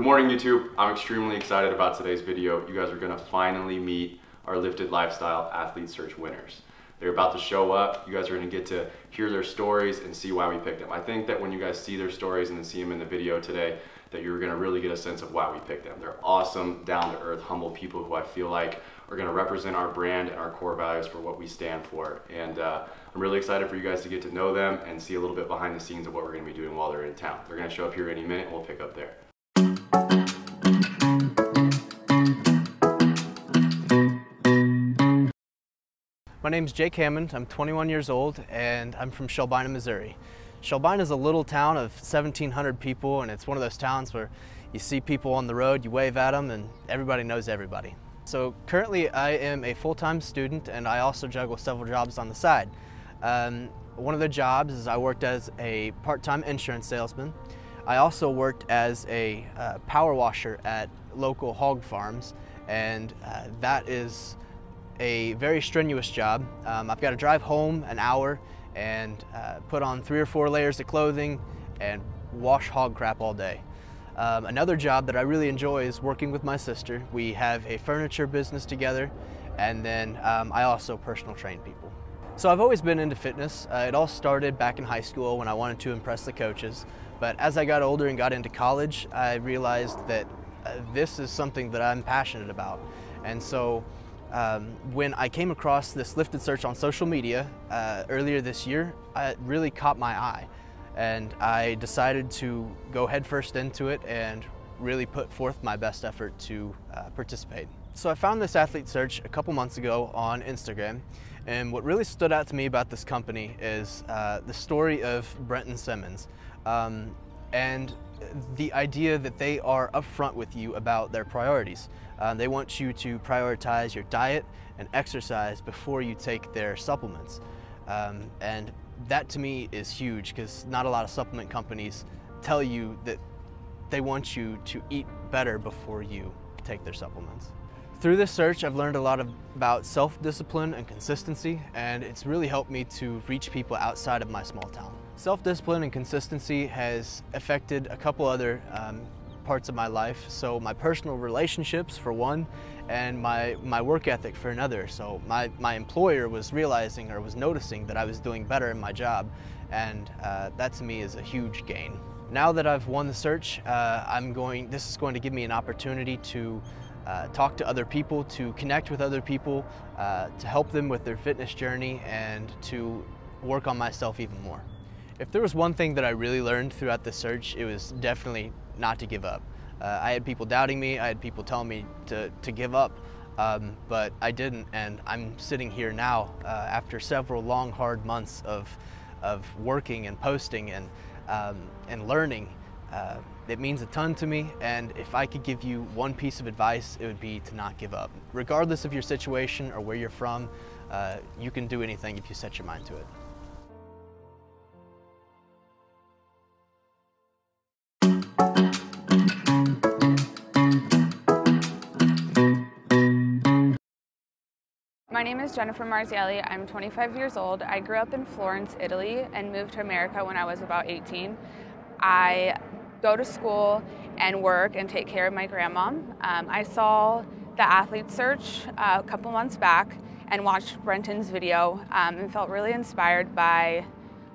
Good morning, YouTube. I'm extremely excited about today's video. You guys are gonna finally meet our Lifted Lifestyle Athlete Search winners. They're about to show up. You guys are gonna get to hear their stories and see why we picked them. I think that when you guys see their stories and then see them in the video today, that you're gonna really get a sense of why we picked them. They're awesome, down-to-earth, humble people who I feel like are gonna represent our brand and our core values for what we stand for. And I'm really excited for you guys to get to know them and see a little bit behind the scenes of what we're gonna be doing while they're in town. They're gonna show up here any minute and we'll pick up there. My name is Jake Hammond. I'm 21 years old and I'm from Shelbina, Missouri. Shelbina is a little town of 1,700 people, and it's one of those towns where you see people on the road, you wave at them, and everybody knows everybody. So currently I am a full-time student and I also juggle several jobs on the side. One of the jobs is I worked as a part-time insurance salesman. I also worked as a power washer at local hog farms, and that is a very strenuous job. I've got to drive home an hour and put on 3 or 4 layers of clothing and wash hog crap all day. Another job that I really enjoy is working with my sister. We have a furniture business together, and then I also personal train people. So I've always been into fitness. It all started back in high school when I wanted to impress the coaches, but as I got older and got into college, I realized that this is something that I'm passionate about. And so when I came across this Lftd search on social media earlier this year, it really caught my eye. And I decided to go headfirst into it and really put forth my best effort to participate. So I found this athlete search a couple months ago on Instagram, and what really stood out to me about this company is the story of Brenton Simmons and the idea that they are upfront with you about their priorities. They want you to prioritize your diet and exercise before you take their supplements. And that to me is huge, because not a lot of supplement companies tell you that they want you to eat better before you take their supplements. Through this search, I've learned a lot about self-discipline and consistency, and it's really helped me to reach people outside of my small town. Self-discipline and consistency has affected a couple other parts of my life. So my personal relationships for one, and my work ethic for another. So my employer was realizing, or was noticing, that I was doing better in my job, and that to me is a huge gain. Now that I've won the search, this is going to give me an opportunity to talk to other people, to connect with other people, to help them with their fitness journey, and to work on myself even more. If there was one thing that I really learned throughout the search, it was definitely not to give up. I had people doubting me, I had people telling me to give up, but I didn't, and I'm sitting here now after several long, hard months of working and posting and learning. It means a ton to me, and if I could give you one piece of advice, it would be to not give up. Regardless of your situation or where you're from, you can do anything if you set your mind to it. My name is Jennifer Marzielli. I'm 25 years old. I grew up in Florence, Italy, and moved to America when I was about 18. I go to school and work and take care of my grandma. I saw the athlete search a couple months back and watched Brenton's video and felt really inspired by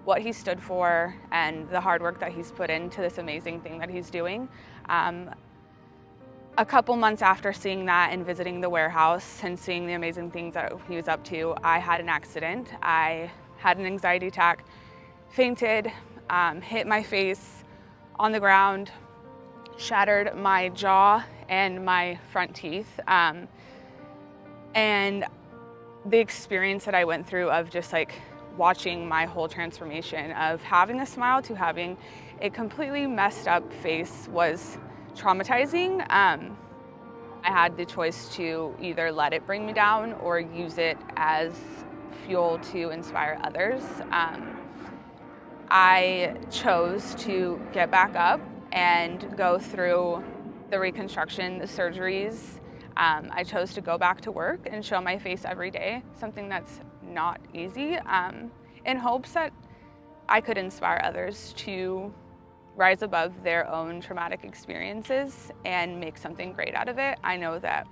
what he stood for and the hard work that he's put into this amazing thing that he's doing. A couple months after seeing that and visiting the warehouse and seeing the amazing things that he was up to, I had an accident. I had an anxiety attack, fainted, hit my face on the ground, shattered my jaw and my front teeth. And the experience that I went through of just like watching my whole transformation of having a smile to having a completely messed up face was traumatizing. I had the choice to either let it bring me down or use it as fuel to inspire others. I chose to get back up and go through the reconstruction, the surgeries. I chose to go back to work and show my face every day, something that's not easy, in hopes that I could inspire others to rise above their own traumatic experiences and make something great out of it. I know that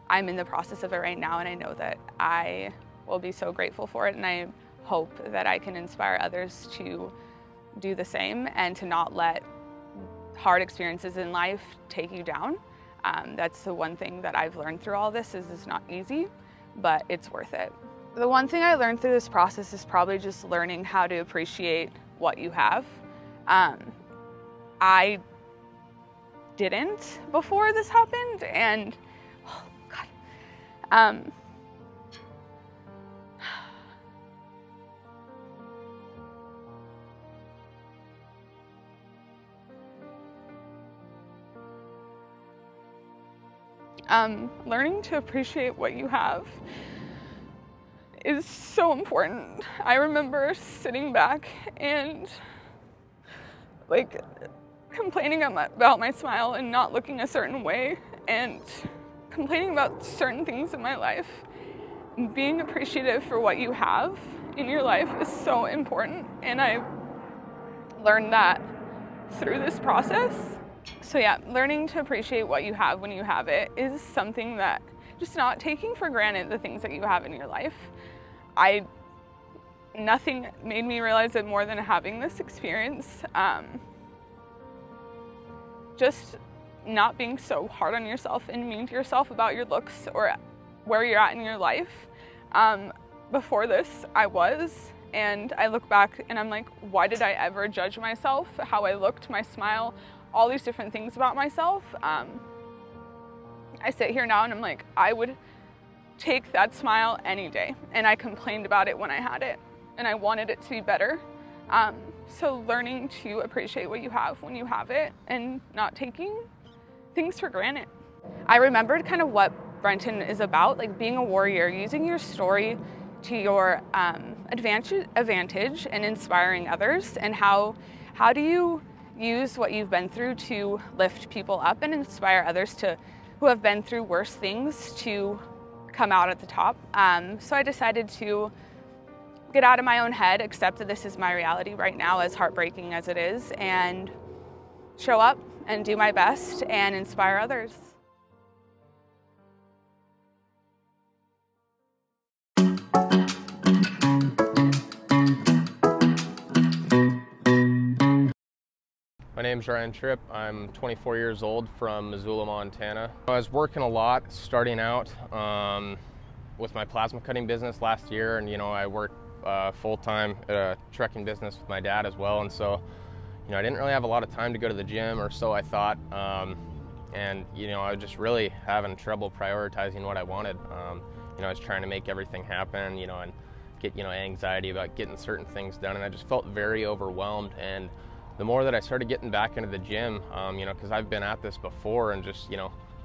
I'm in the process of it right now, and I know that I will be so grateful for it, and I hope that I can inspire others to do the same and to not let hard experiences in life take you down. That's the one thing that I've learned through all this, is it's not easy, but it's worth it. The one thing I learned through this process is probably just learning how to appreciate what you have. I didn't before this happened, and oh God. Learning to appreciate what you have is so important. I remember sitting back and like complaining about my smile and not looking a certain way, and complaining about certain things in my life. Being appreciative for what you have in your life is so important, and I learned that through this process. So yeah, learning to appreciate what you have when you have it is something that, just not taking for granted the things that you have in your life. Nothing made me realize it more than having this experience. Just not being so hard on yourself and mean to yourself about your looks or where you're at in your life. Before this, I was, and I look back and I'm like, why did I ever judge myself, how I looked, my smile, all these different things about myself? I sit here now and I'm like, I would take that smile any day, and I complained about it when I had it, and I wanted it to be better. So learning to appreciate what you have when you have it, and not taking things for granted. I remembered kind of what Brenton is about, like being a warrior, using your story to your advantage and inspiring others, and how do you use what you've been through to lift people up and inspire others who have been through worse things to come out at the top. So I decided to get out of my own head, accept that this is my reality right now, as heartbreaking as it is, and show up and do my best and inspire others. My name's Tripp. I'm 24 years old from Missoula, Montana. I was working a lot starting out with my plasma cutting business last year, and I worked full-time at a trucking business with my dad as well, and so I didn't really have a lot of time to go to the gym, or so I thought, and I was just really having trouble prioritizing what I wanted. I was trying to make everything happen, and get anxiety about getting certain things done, and I just felt very overwhelmed. And the more that I started getting back into the gym, because I've been at this before, and just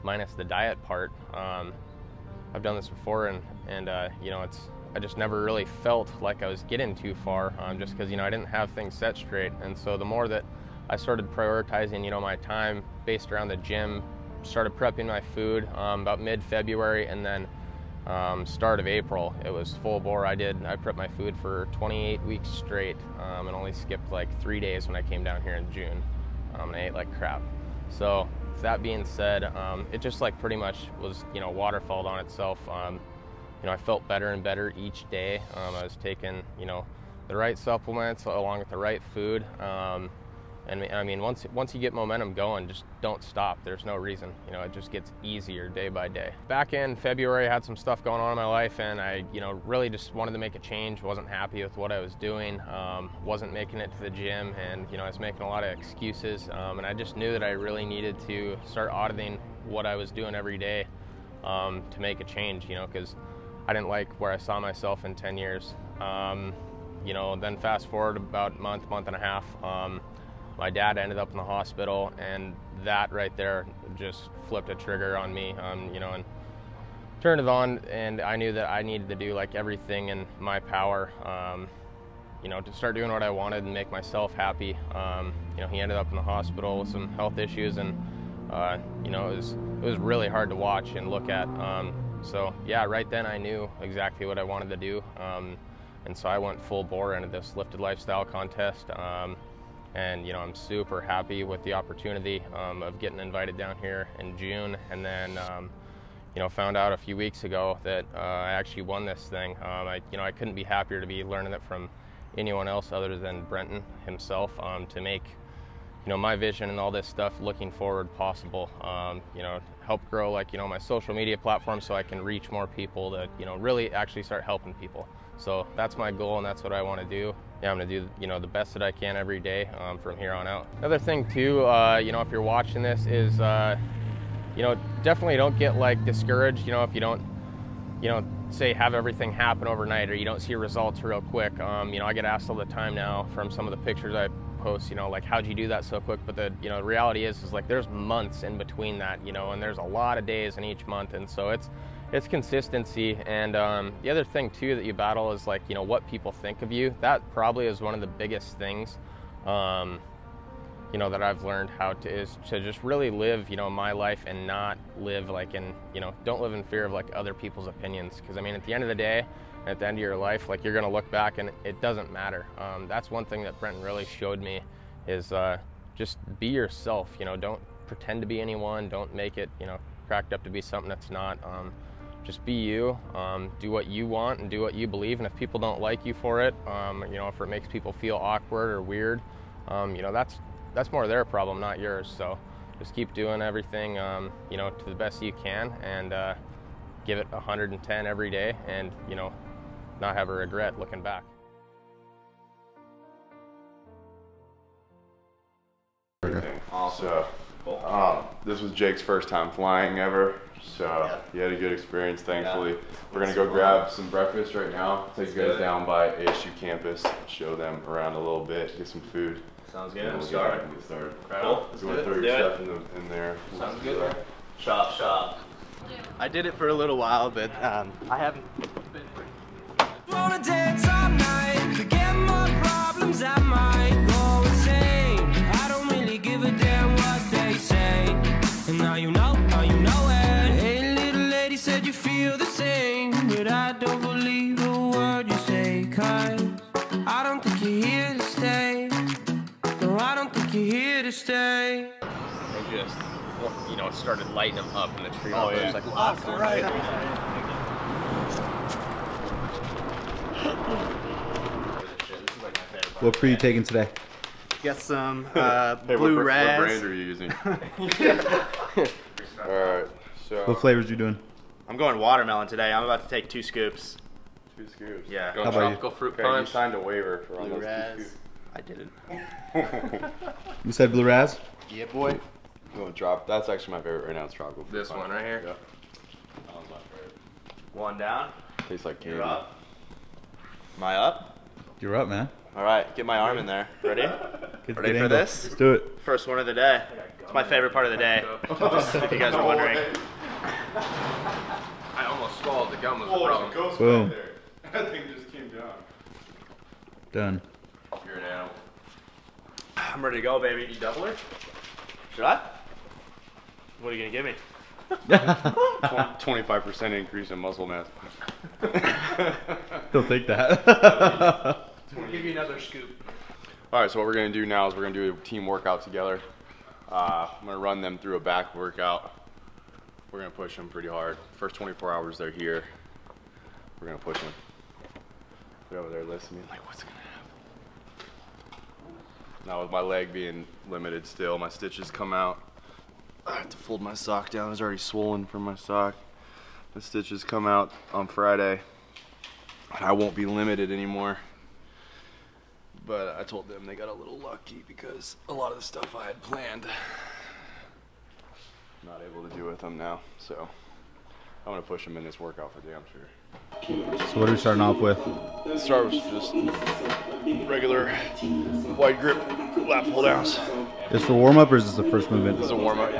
minus the diet part, I've done this before, and I just never really felt like I was getting too far, just because I didn't have things set straight. And so the more that I started prioritizing my time based around the gym, started prepping my food about mid-February, and then start of April, it was full bore. I prepped my food for 28 weeks straight, and only skipped like 3 days when I came down here in June, and I ate like crap. So with that being said, it just like pretty much was waterfalled on itself. I felt better and better each day. I was taking the right supplements along with the right food, and I mean, once you get momentum going, just don't stop. There's no reason. It just gets easier day by day. Back in February, I had some stuff going on in my life, and I really just wanted to make a change. Wasn't happy with what I was doing. Wasn't making it to the gym, and I was making a lot of excuses. And I just knew that I really needed to start auditing what I was doing every day to make a change. Because I didn't like where I saw myself in 10 years. Then fast forward about month and a half. My dad ended up in the hospital, and that right there just flipped a trigger on me, and turned it on. And I knew that I needed to do like everything in my power, to start doing what I wanted and make myself happy. He ended up in the hospital with some health issues, and it was really hard to watch and look at. So yeah, right then I knew exactly what I wanted to do, and so I went full bore into this lifted lifestyle contest. And, you know, I'm super happy with the opportunity of getting invited down here in June. And then, you know, found out a few weeks ago that I actually won this thing. You know, I couldn't be happier to be learning it from anyone else other than Brenton himself, to make, you know, my vision and all this stuff looking forward possible. You know, help grow, like, you know, my social media platform so I can reach more people to, you know, really actually start helping people. So that's my goal, and that's what I want to do. Yeah, I'm going to do, you know, the best that I can every day from here on out. Another thing too, you know, if you're watching this is, you know, definitely don't get like discouraged, you know, if you don't, you know, say have everything happen overnight, or you don't see results real quick. You know, I get asked all the time now from some of the pictures I post, you know, like, how'd you do that so quick? But the, you know, the reality is like there's months in between that, you know, and there's a lot of days in each month, and so it's consistency. And the other thing too that you battle is, like, you know, what people think of you. That probably is one of the biggest things, you know, that I've learned how to, is to just really live, you know, my life and not live like in, you know, don't live in fear of like other people's opinions. Because I mean, at the end of the day, at the end of your life, like, you're gonna look back and it doesn't matter. That's one thing that Brenton really showed me, is just be yourself. You know, don't pretend to be anyone. Don't make it, you know, cracked up to be something that's not. Just be you, do what you want and do what you believe. And if people don't like you for it, you know, if it makes people feel awkward or weird, you know, that's more their problem, not yours. So just keep doing everything, you know, to the best you can, and give it 110 every day, and, you know, not have a regret looking back. So, this was Jake's first time flying ever, so he had a good experience, thankfully. We're gonna go grab some breakfast right now, take you guys down by ASU campus, show them around a little bit, get some food. Sounds good. We'll get started. Cool. Let's go throw your stuff in there. Sounds good. Shop. I did it for a little while, but I haven't been. Wanna dance all night, forget my problems, I might go insane. I don't really give a damn what they say. And now you know it. Hey, little lady said you feel the same, but I don't believe a word you say, 'cause I don't think you're here to stay. No, I don't think you're here to stay. They just, you know, started lighting them up in the tree. Oh, yeah. It was like, wow, right. What fruit are you taking today? Got some Hey, blue what raz. brand are you using? Alright, so. What flavors are you doing? I'm going watermelon today. I'm about to take 2 scoops. 2 scoops. Yeah. Go How about you? tropical fruit Okay, you punch. signed a waiver for almost 2 raz. scoops. I didn't. You said blue raz? Yeah, boy. Oh, that's actually my favorite right now. It's tropical fruit This punch. one right here? Yeah. That one's my favorite. One down. Tastes like candy. You're up. Am I up? You're up, man. All right. Get my arm in there. Ready? Get Ready good for angle. this? Let's do it. First one of the day. It's my favorite part of the day. Just if you guys are wondering. I almost swallowed the gum was the problem. ghost Boom. there. That thing just came down. Done. You're an animal. I'm ready to go, baby. You double her? Should I? What are you gonna give me? 25% increase in muscle mass. Don't think that. We'll give you another scoop. All right, so what we're gonna do now is we're gonna do a team workout together. I'm gonna run them through a back workout. We're gonna push them pretty hard. First 24 hours they're here. We're gonna push them. They're over there listening, like, what's gonna happen? Now with my leg being limited still, my stitches come out. I have to fold my sock down. It's already swollen from my sock. The stitches come out on Friday. I won't be limited anymore. But I told them they got a little lucky because a lot of the stuff I had planned, I'm not able to do with them now. So I'm gonna push them in this workout for damn sure. So what are we starting off with? Start with just regular wide grip lat pull downs. Is this for warm up or is this the first movement? This is a warm up.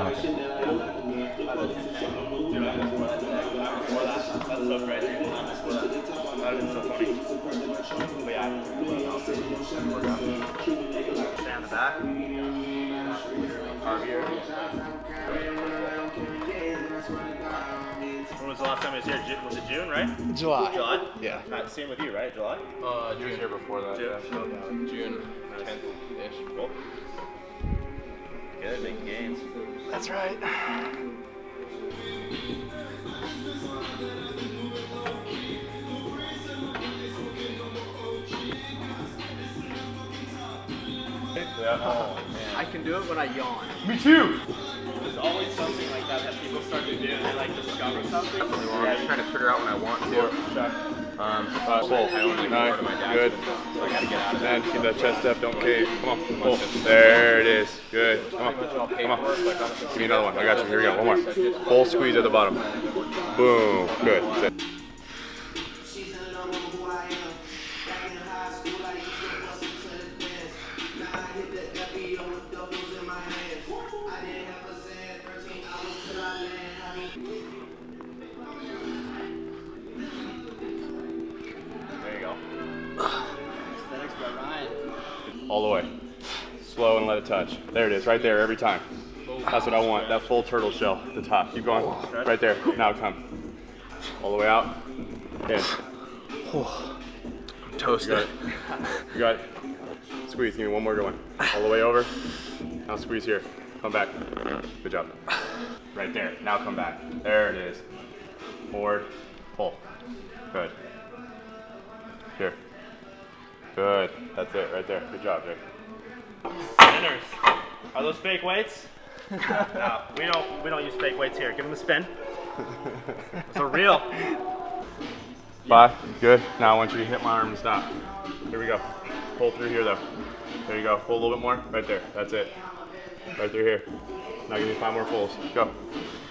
Stand the back. Arm here. When was the last last time he was here? Was it June, right? July. July? Yeah. Same with you, right? July? He was here before that. June. Yeah. June 10th-ish. Cool. Good, making gains. That's right. Oh, man. I can do it when I yawn. Me too! There's always something like that people start to do and they like discover something. I'm just trying to figure out when I want to. Pull. Nice. Good. So I gotta get out of And that. keep that chest up. Don't cave. Come on. Pull. There it is. Good. Come on. Come on. Give me another one. I got you. Here we go. One more. Full squeeze at the bottom. Boom. Good. That's it. All the way. Slow and let it touch. There it is, right there, every time. That's what I want, that full turtle shell at the top. Keep going. Right there. Now come. All the way out. Good. I'm toasted. You got it. Squeeze. Give me one more going. All the way over. Now squeeze here. Come back. Good job. Right there. Now come back. There it is. Forward. Pull. Good. Here. Good. That's it right there. Good job, Jake. Spinners. Are those fake weights? No, we don't use fake weights here. Give them a spin. Those are real. 5. Good. Now I want you to hit my arm and stop. Here we go. Pull through here though. There you go. Pull a little bit more. Right there. That's it. Right through here. Now give me 5 more pulls. Go.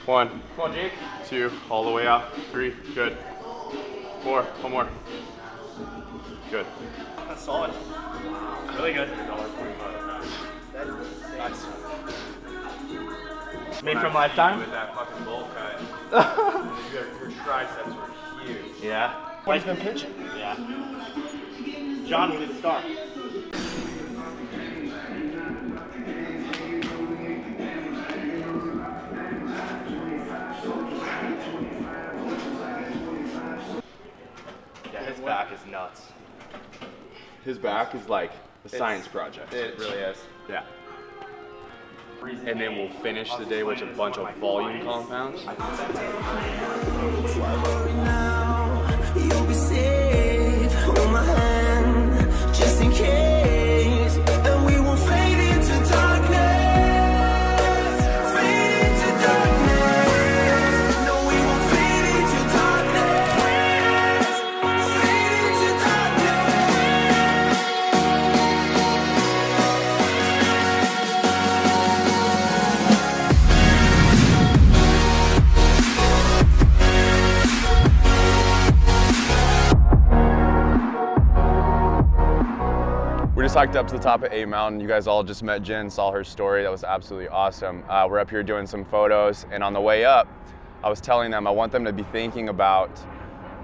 1. Come on, Jake. 2. All the way out. 3. Good. 4. One more. Good. That's solid. Really good. Nice. Made from Lifetime? With that fucking bowl cut. your triceps were huge. Yeah. Why he's been pitching? Yeah. John will be the star. Yeah, his back is nuts. His back is like a science project. It really is. Yeah. And then we'll finish the day with a bunch of volume compounds. You'll be safe. Hold my hand, just in case, and we will fade into darkness. Fade into darkness. No, we will fade into darkness. Fade into We just hiked up to the top of A Mountain. You guys all just met Jen, saw her story. That was absolutely awesome. We're up here doing some photos, and on the way up, I was telling them I want them to be thinking about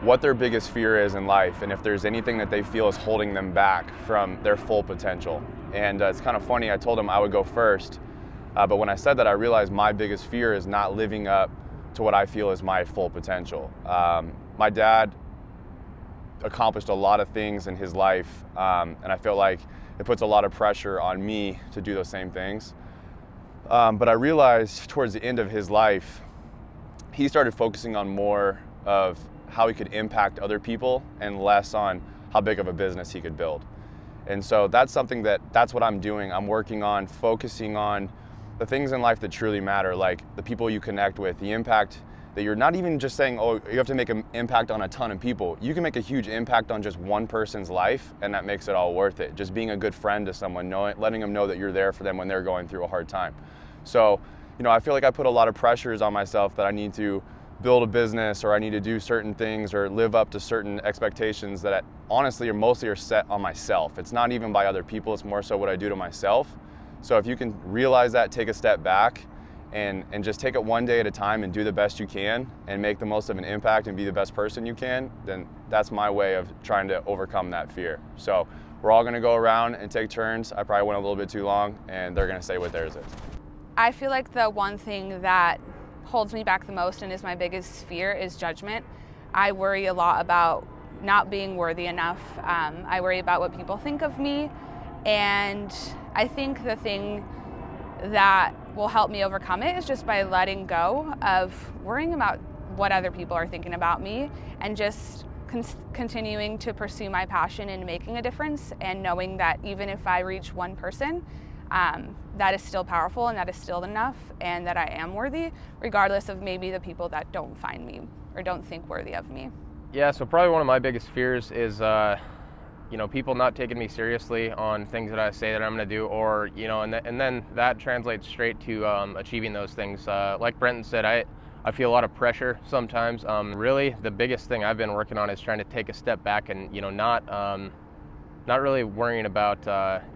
what their biggest fear is in life, and if there's anything that they feel is holding them back from their full potential. And it's kind of funny, I told them I would go first, but when I said that, I realized my biggest fear is not living up to what I feel is my full potential. My dad accomplished a lot of things in his life, and I feel like it puts a lot of pressure on me to do those same things. But I realized towards the end of his life, he started focusing on more of how he could impact other people and less on how big of a business he could build. And so that's something that's what I'm doing. I'm working on focusing on the things in life that truly matter, like the people you connect with, the impact that you're not even just saying, oh, you have to make an impact on a ton of people. You can make a huge impact on just one person's life, and that makes it all worth it. Just being a good friend to someone, letting them know that you're there for them when they're going through a hard time. So, I feel like I put a lot of pressures on myself that I need to build a business, or I need to do certain things, or live up to certain expectations that honestly are mostly set on myself. It's not even by other people, it's more so what I do to myself. So if you can realize that, take a step back, and just take it one day at a time and do the best you can and make the most of an impact and be the best person you can, then that's my way of trying to overcome that fear. So we're all gonna go around and take turns. I probably went a little bit too long, and they're gonna say what theirs is. I feel like the one thing that holds me back the most and is my biggest fear is judgment. I worry a lot about not being worthy enough. I worry about what people think of me, and I think the thing that will help me overcome it is just by letting go of worrying about what other people are thinking about me, and just continuing to pursue my passion in making a difference, and knowing that even if I reach one person, that is still powerful and that is still enough, and that I am worthy, regardless of maybe the people that don't find me or don't think worthy of me. Yeah, so probably one of my biggest fears is, you know, people not taking me seriously on things that I say that I'm going to do, or, you know, and then that translates straight to achieving those things. Like Brenton said, I feel a lot of pressure sometimes. Really, the biggest thing I've been working on is trying to take a step back and, you know, not really worrying about,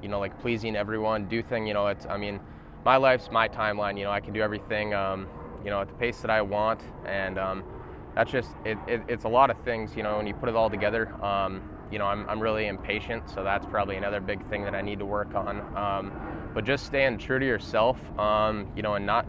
you know, like pleasing everyone, do things, you know, I mean, my life's my timeline, you know, I can do everything, you know, at the pace that I want, and that's just, it's a lot of things, you know, when you put it all together. You know, I'm really impatient, so that's probably another big thing that I need to work on. But just staying true to yourself, you know, and not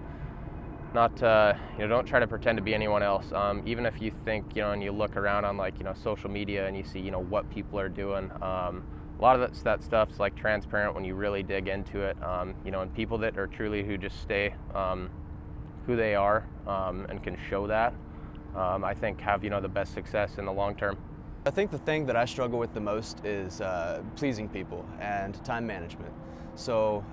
you know, don't try to pretend to be anyone else. Even if you think, you know, and you look around on, like, you know, social media and you see, you know, what people are doing, a lot of that stuff's like transparent when you really dig into it. You know, and people that are truly who just stay who they are and can show that, I think have, you know, the best success in the long term. I think the thing that I struggle with the most is pleasing people and time management. So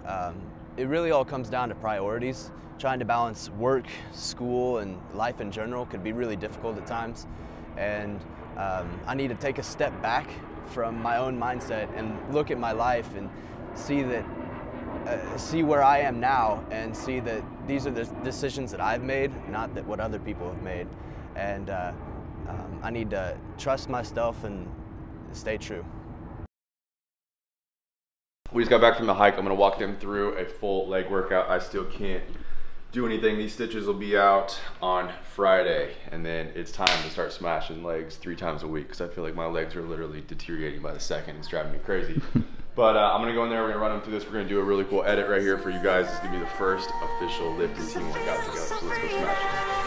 it really all comes down to priorities. Trying to balance work, school, and life in general could be really difficult at times. And I need to take a step back from my own mindset and look at my life and see that, see where I am now, and see that these are the decisions that I've made, not that what other people have made. And I need to trust myself and stay true. We just got back from the hike. I'm gonna walk them through a full leg workout. I still can't do anything. These stitches will be out on Friday, and then it's time to start smashing legs 3 times a week, because I feel like my legs are literally deteriorating by the second. It's driving me crazy. But I'm gonna go in there, we're gonna run them through this. We're gonna do a really cool edit right here for you guys. This is gonna be the first official lifted team workout together, so let's go smash it.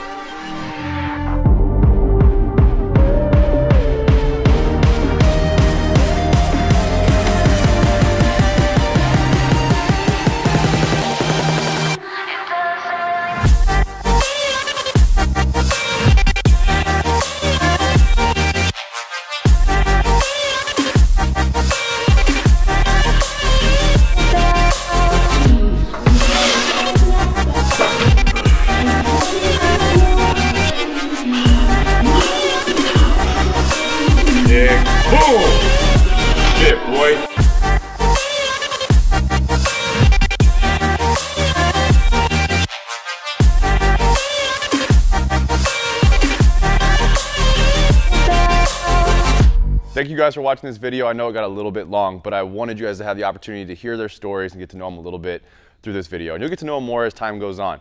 Thank you guys for watching this video. I know it got a little bit long, but I wanted you guys to have the opportunity to hear their stories and get to know them a little bit through this video. And you'll get to know them more as time goes on.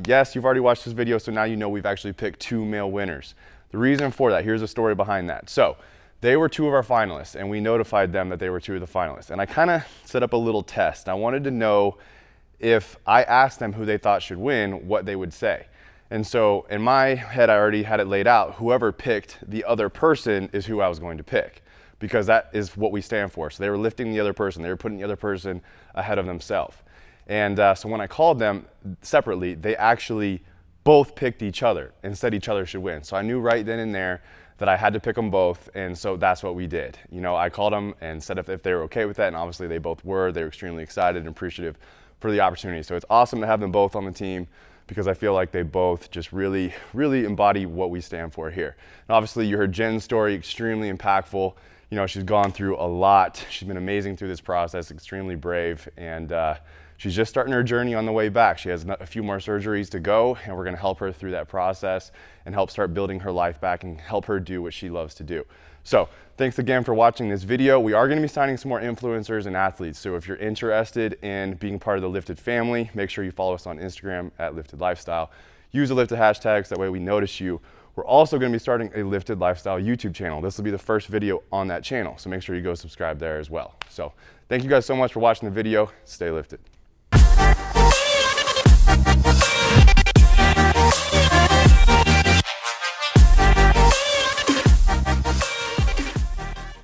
Yes, you've already watched this video, so now you know we've actually picked 2 male winners. The reason for that, here's the story behind that. So they were 2 of our finalists, and we notified them that they were 2 of the finalists. And I kind of set up a little test. I wanted to know if I asked them who they thought should win, what they would say. And so in my head, I already had it laid out. Whoever picked the other person is who I was going to pick, because that is what we stand for. So they were lifting the other person. They were putting the other person ahead of themselves. And so when I called them separately, they actually both picked each other and said each other should win. So I knew right then and there that I had to pick them both, and so that's what we did. You know, I called them and said if they were okay with that, and obviously they both were. They were extremely excited and appreciative for the opportunity. So it's awesome to have them both on the team, because I feel like they both just really, really embody what we stand for here. And obviously you heard Jen's story, extremely impactful. You know, she's gone through a lot. She's been amazing through this process, extremely brave, and she's just starting her journey on the way back. She has a few more surgeries to go, and we're gonna help her through that process and help start building her life back and help her do what she loves to do. So thanks again for watching this video. We are gonna be signing some more influencers and athletes. So if you're interested in being part of the Lifted family, make sure you follow us on Instagram at Lifted Lifestyle. Use the Lifted hashtags, that way we notice you. We're also gonna be starting a Lifted Lifestyle YouTube channel. This will be the first video on that channel, so make sure you go subscribe there as well. So thank you guys so much for watching the video. Stay lifted.